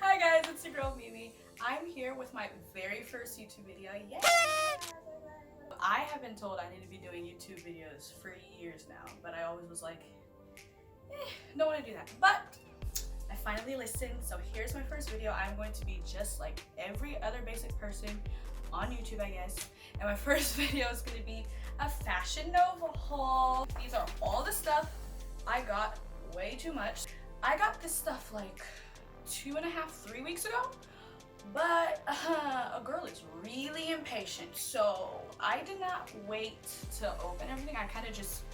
Hi guys, it's your girl Mimi. I'm here with my very first YouTube video. Yay! I have been told I need to be doing YouTube videos for years now, but I always was like, don't want to do that. But I finally listened, so here's my first video. I'm going to be just like every other basic person on YouTube, I guess. And my first video is going to be a Fashion Nova haul. These are all the stuff I got. Way too much. I got this stuff like 2.5, 3 weeks ago, but a girl is really impatient, so I did not wait to open everything. I kind of just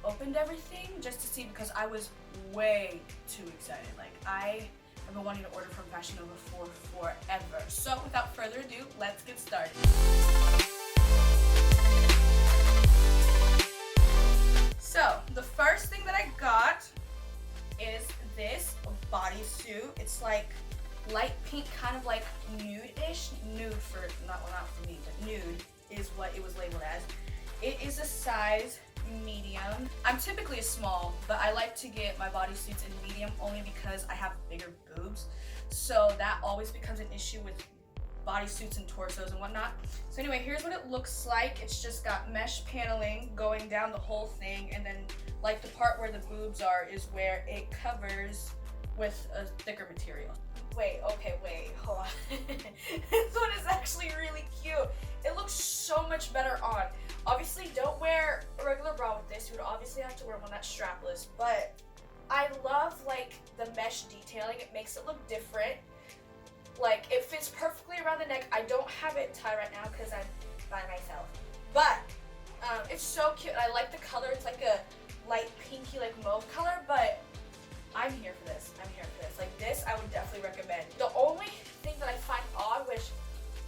opened everything just to see because I was way too excited. Like, I have been wanting to order from Fashion Nova for forever. So without further ado, let's get started. So the first thing that I got is this bodysuit. It's like light pink, kind of like nude-ish. Nude for, not for me, but nude is what it was labeled as. It is a size medium. I'm typically a small, but I like to get my bodysuits in medium only because I have bigger boobs. So that always becomes an issue with bodysuits and torsos and whatnot. So anyway, here's what it looks like. It's just got mesh paneling going down the whole thing, and then like the part where the boobs are is where it covers with a thicker material. Wait, hold on. This one is actually really cute. It looks so much better on. Obviously, don't wear a regular bra with this. You would obviously have to wear one that's strapless, but I love like the mesh detailing. It makes it look different. Like, it fits perfectly around the neck. I don't have it tied right now because I'm by myself, but it's so cute. I like the color. It's like a light pinky, like mauve color, but I'm here for this. Like, this I would definitely recommend. The only thing that I find odd, which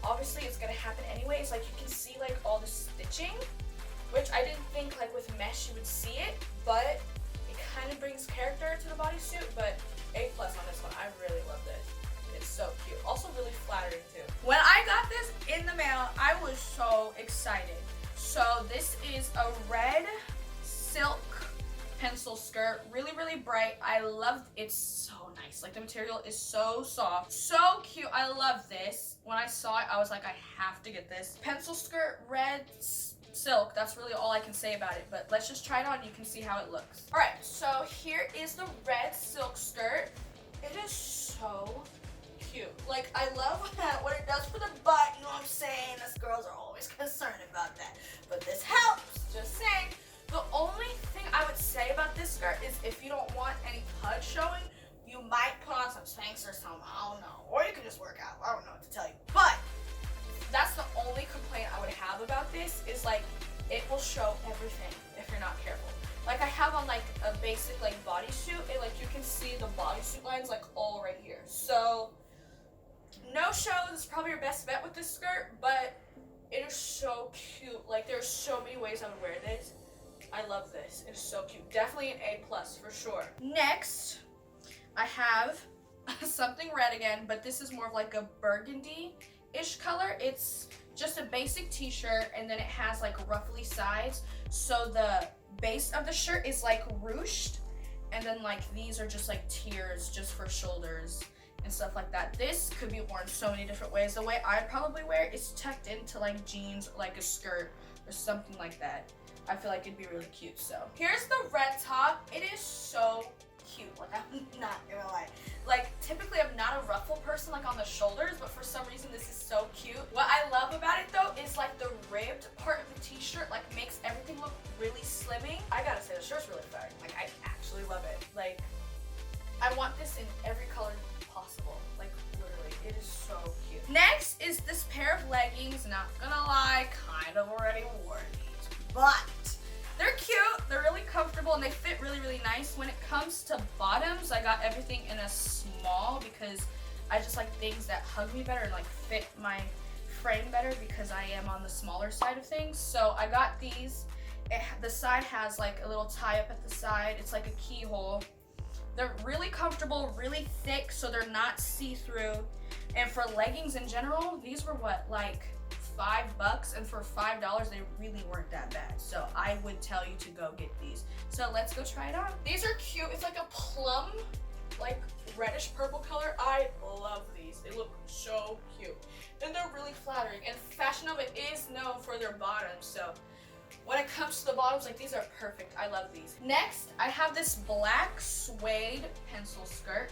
obviously is gonna happen anyway, is like you can see like all the stitching, which I didn't think like with mesh you would see it, but it kind of brings character to the bodysuit. But A+ on this one. I really love this. It's so cute. Also really flattering too. When I got this in the mail, I was so excited. So this is a red silk pencil skirt, really bright. I love it. It's so nice. Like, the material is so soft, so cute. I love this. When I saw it, I was like, I have to get this. Pencil skirt, red silk. That's really all I can say about it, but let's just try it on. You can see how it looks. All right, so here is the red silk skirt. It is so cute. Like, I love what it does for the butt. You know what I'm saying? Us girls are always concerned about that, but this helps. Just saying. The only thing I would say about this skirt is if you don't want any pud showing, you might put on some Spanx or something. I don't know. Or you can just work out. I don't know what to tell you. But that's the only complaint I would have about this, is like it will show everything if you're not careful. Like, I have on like a basic like bodysuit, and like you can see the bodysuit lines like all right here. So no shows is probably your best bet with this skirt, but it is so cute. Like, there's so many ways I would wear this. I love this. It is so cute. Definitely an A+ for sure. Next, I have something red again, but this is more of like a burgundy-ish color. It's just a basic t-shirt, and then it has like ruffly sides. So the base of the shirt is like ruched, and then like these are just like tiers just for shoulders and stuff like that. This could be worn so many different ways. The way I'd probably wear it is tucked into like jeans or like a skirt or something like that. I feel like it'd be really cute. So here's the red top. It is so cute. Like, I'm not gonna lie. Like, typically I'm not a ruffle person like on the shoulders, but for some reason this is so cute. What I love about it though is like the ribbed part of the t-shirt like makes everything look really slimming. I gotta say, the shirt's really fire. Like, I actually love it. Like, I want this in every color possible. Like, literally, it is so cute. Next is this pair of leggings. Not gonna lie, kind of already wore these, but they're cute, they're really comfortable, and they fit really nice. When it comes to bottoms, I got everything in a small because I just like things that hug me better and like fit my frame better because I am on the smaller side of things. So I got these. The side has like a little tie up at the side. It's like a keyhole. They're really comfortable, really thick, so they're not see-through. And for leggings in general, these were what, like $5, and for $5 they really weren't that bad. So I would tell you to go get these. So let's go try it on. These are cute. It's like a plum, like reddish purple color. I love bottoms, like these are perfect. I love these. Next, I have this black suede pencil skirt.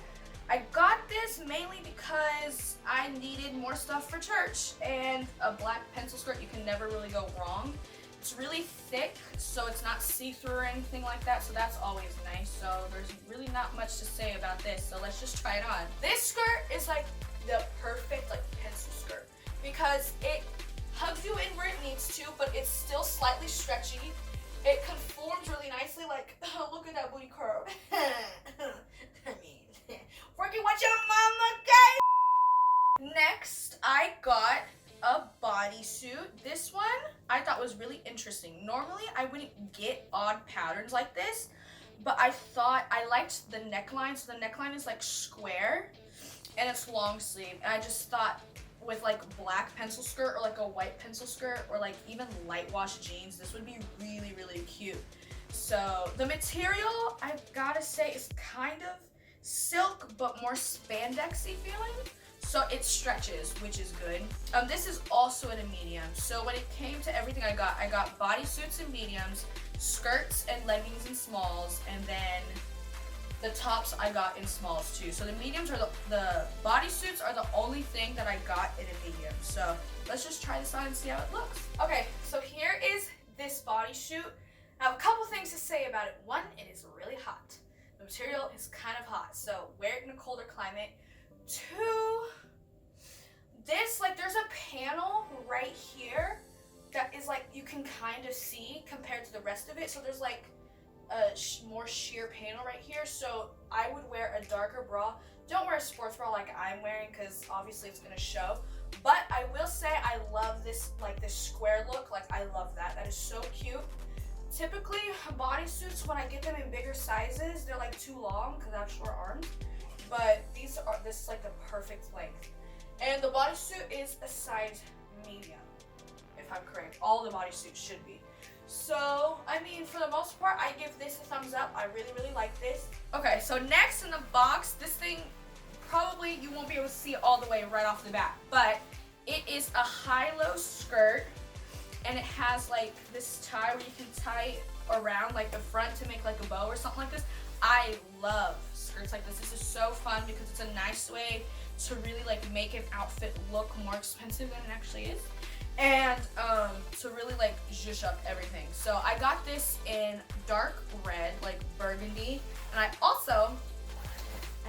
I got this mainly because I needed more stuff for church, and a black pencil skirt, you can never really go wrong. It's really thick, so it's not see-through or anything like that, so that's always nice. So there's really not much to say about this, so let's just try it on. This skirt is like the perfect like pencil skirt because it hugs you in where it needs to, but it's still slightly stretchy. It conforms really nicely, like, oh, look at that booty curve. I mean, working with your mama, okay? Next, I got a bodysuit. This one I thought was really interesting. Normally, I wouldn't get odd patterns like this, but I thought I liked the neckline. So the neckline is like square, and it's long sleeve. And I just thought with like black pencil skirt or like a white pencil skirt or like even light wash jeans, this would be really, really cute. So the material, I've gotta say, is kind of silk but more spandexy feeling. So it stretches, which is good. This is also in a medium. So when it came to everything I got bodysuits in mediums, skirts and leggings in smalls, and then the tops I got in smalls too. So the mediums are the bodysuits are the only thing that I got in a medium. So let's just try this on and see how it looks. Okay, so here is this bodysuit. I have a couple things to say about it. One, it is really hot. The material is kind of hot, so wear it in a colder climate. Two, this, like, there's a panel right here that is like you can kind of see compared to the rest of it. So there's like a more sheer panel right here. So I would wear a darker bra. Don't wear a sports bra like I'm wearing because obviously it's gonna show. But I will say I love this, like this square look. Like I love that. That is so cute. Typically bodysuits, when I get them in bigger sizes, they're like too long because I have short arms. But this is like the perfect length. And the bodysuit is a size medium, if I'm correct. All the bodysuits should be. So, I mean, for the most part, I give this a thumbs up. I really, really like this. Okay, so next in the box, this thing, probably you won't be able to see it all the way right off the bat, but it is a high-low skirt, and it has like this tie where you can tie it around like the front to make like a bow or something like this. I love skirts like this. This is so fun because it's a nice way to really like make an outfit look more expensive than it actually is, and to really like zhuzh up everything. So I got this in dark red, like burgundy, and I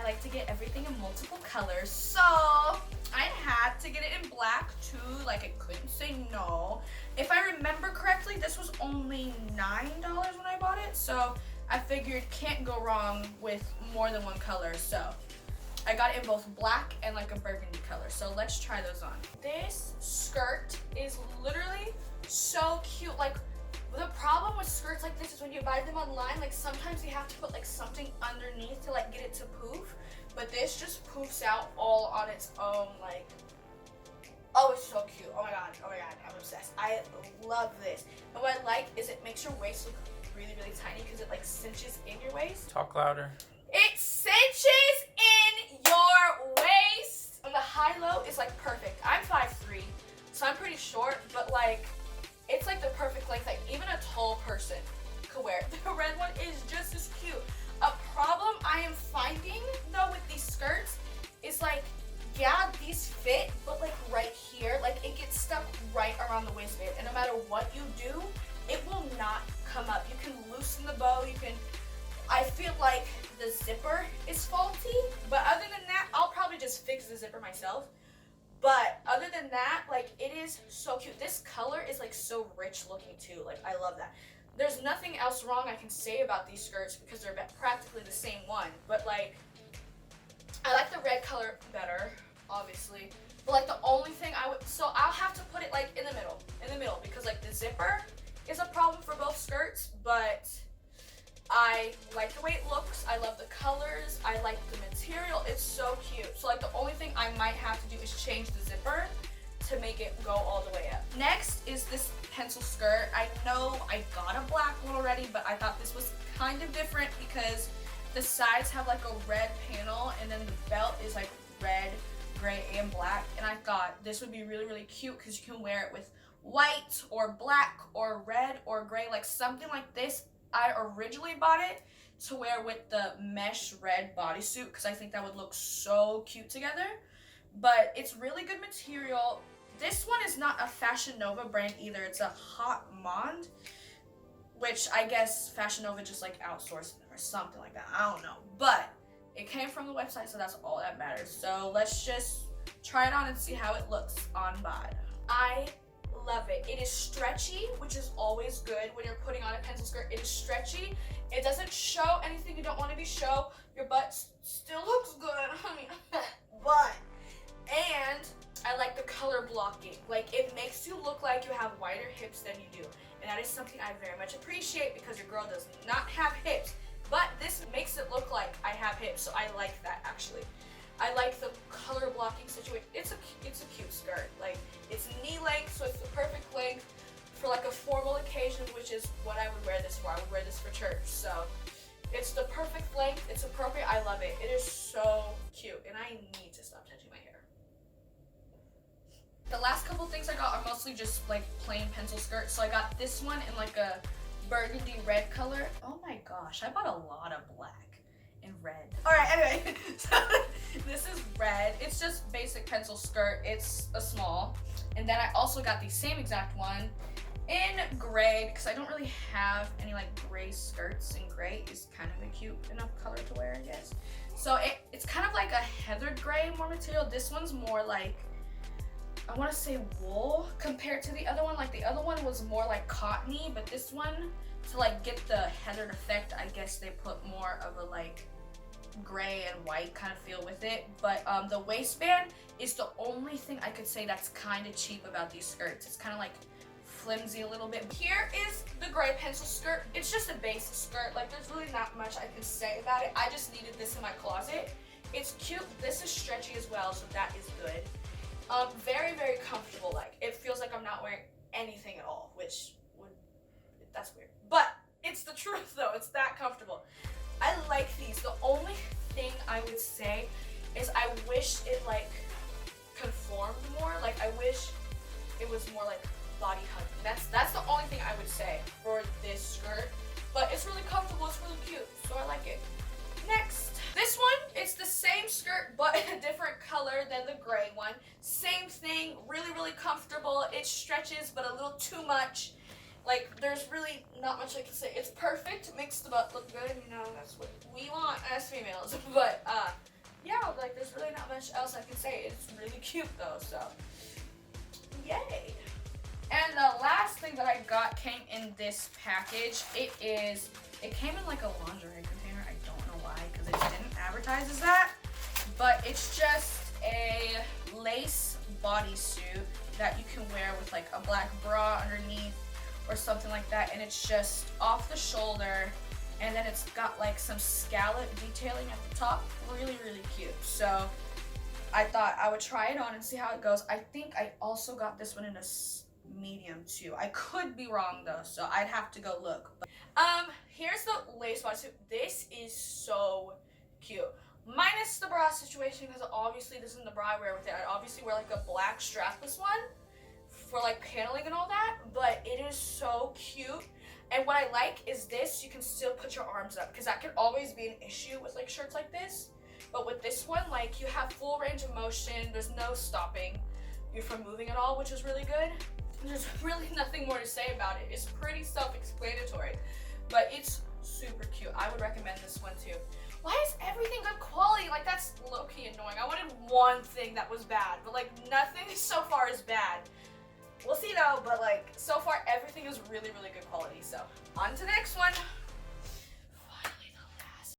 like to get everything in multiple colors, so I had to get it in black too. Like I couldn't say no. If I remember correctly, this was only $9 when I bought it, so I figured can't go wrong with more than one color. So I got it in both black and like a burgundy color. So let's try those on. This skirt is literally so cute. Like the problem with skirts like this is when you buy them online, like sometimes you have to put like something underneath to like get it to poof. But this just poofs out all on its own. Like, oh, it's so cute. Oh my god, I'm obsessed. I love this. And what I like is it makes your waist look really, really tiny because it like cinches in your waist. Talk louder. It cinches in your waist. And the high-low is like perfect. I'm 5'3", so I'm pretty short, but like it's like the perfect length. Like even a tall person could wear it. The red one is just as cute. A problem I am finding though with these skirts is like, yeah, these fit, but like right here, like it gets stuck right around the waistband, and no matter what you do, it will not come up. You can loosen the bow, I feel like the zipper is faulty, but other than that, I'll probably just fix the zipper myself. But other than that, like it is so cute. This color is like so rich looking too. Like I love that. There's nothing else wrong I can say about these skirts because they're practically the same one. But like, I like the red color better, obviously. But like the only thing so I'll have to put it like in the middle because like the zipper is a problem for both skirts, but I like the way it looks. I love the colors. I like the material. It's so cute. So like the only thing I might have to do is change the zipper to make it go all the way up. Next is this pencil skirt. I know I got a black one already, but I thought this was kind of different because the sides have like a red panel and then the belt is like red, gray, and black. And I thought this would be really, really cute because you can wear it with white or black or red or gray, like something like this. I originally bought it to wear with the mesh red bodysuit because I think that would look so cute together. But it's really good material. This one is not a Fashion Nova brand either. It's a Hot Monde, which I guess Fashion Nova just like outsourced them or something like that. I don't know. But it came from the website, so that's all that matters. So let's just try it on and see how it looks on body. I love it. It is stretchy, which is always good when you're putting on a pencil skirt. It is stretchy. It doesn't show anything you don't want to be show. Your butt still looks good, honey. But, and I like the color blocking. Like, it makes you look like you have wider hips than you do. And that is something I very much appreciate because your girl does not have hips. But this makes it look like I have hips, so I like that actually. I like the color blocking situation. It's a cute skirt. Like, it's knee length, so it's the perfect length for like a formal occasion, which is what I would wear this for. I would wear this for church. So it's the perfect length. It's appropriate. I love it. It is so cute, and I need to stop touching my hair. The last couple things I got are mostly just like plain pencil skirts. So I got this one in like a burgundy red color. Oh my gosh, I bought a lot of black and red. All right, anyway, so this is red. It's just basic pencil skirt. It's a small. And then I also got the same exact one in gray because I don't really have any like gray skirts, and gray is kind of a cute enough color to wear, I guess. So it's kind of like a heathered gray, more material. This one's more like, I want to say wool compared to the other one. Like the other one was more like cottony, but this one, to like get the heathered effect, I guess they put more of a like gray and white kind of feel with it. But the waistband is the only thing I could say that's kind of cheap about these skirts. It's kind of like flimsy a little bit. Here is the gray pencil skirt. It's just a basic skirt. Like, there's really not much I can say about it. I just needed this in my closet. It's cute. This is stretchy as well, so that is good. Very, very comfortable. Like, it feels like I'm not wearing anything at all, which that's weird. But it's the truth though. It's that comfortable. I like these. The only thing I would say is I wish it like conformed more. Like, I wish it was more like body hugging. That's the only thing I would say for this skirt. But it's really comfortable. It's really cute. So I like it. Next, this one, it's the same skirt but a different color than the gray one. Same thing, really, really comfortable. It stretches but a little too much. Like, there's really not much I can say. It's perfect, makes the butt look good, you know, that's what we want as females. But yeah, like, there's really not much else I can say. It's really cute though, so yay. And the last thing that I got came in this package. It came in like a lingerie container. I don't know why, because it didn't advertise as that. But it's just a lace bodysuit that you can wear with like a black bra underneath or something like that. And it's just off the shoulder. And then it's got like some scallop detailing at the top. Really, really cute. So I thought I would try it on and see how it goes. I think I also got this one in a medium too. I could be wrong though, so I'd have to go look. But, here's the lace bodysuit. This is so cute. Minus the bra situation, because obviously this isn't the bra I wear with it. I obviously wear like a black strapless one for like paneling and all that, but it is so cute. And what I like is this, you can still put your arms up, because that could always be an issue with like shirts like this. But with this one, like, you have full range of motion. There's no stopping you from moving at all, which is really good. There's really nothing more to say about it. It's pretty self-explanatory, but it's super cute. I would recommend this one too. Why is everything good quality? Like, that's low-key annoying. I wanted one thing that was bad, but like nothing so far is bad. We'll see though, but like so far everything is really, really good quality. So on to the next one. Finally the last.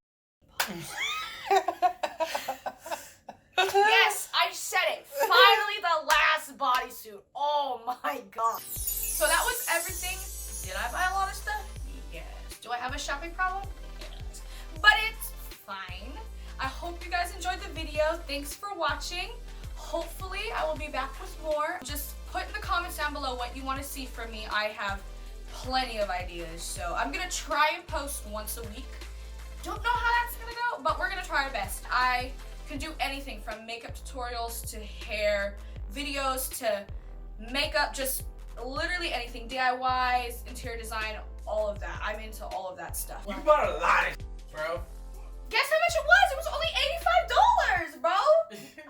Yes, I said it. Finally the last bodysuit. Oh my god. So that was everything. Did I buy a lot of stuff? Yes. Do I have a shopping problem? Yes. But it's fine. I hope you guys enjoyed the video. Thanks for watching. Hopefully I will be back with more. Just put in the comments down below what you want to see from me. I have plenty of ideas. So I'm going to try and post once a week. Don't know how that's going to go, but we're going to try our best. I can do anything from makeup tutorials to hair videos to makeup, just literally anything, DIYs, interior design, all of that. I'm into all of that stuff. You bought a lot of bro. Guess how much it was? It was only $85, bro.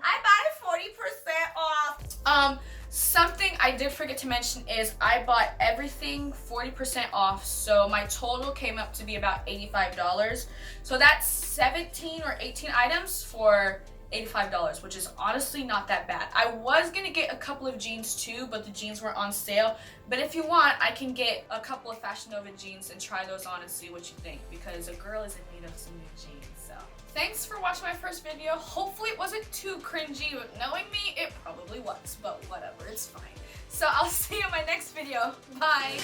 I bought it 40% off. Something I did forget to mention is I bought everything 40% off, so my total came up to be about $85. So that's 17 or 18 items for $85, which is honestly not that bad. I was gonna get a couple of jeans too, but the jeans were on sale. But if you want, I can get a couple of Fashion Nova jeans and try those on and see what you think, because a girl is in need of some new jeans. So thanks for watching my first video. Hopefully it wasn't too cringy, but knowing me, it probably was, but whatever, it's fine. So I'll see you in my next video. Bye.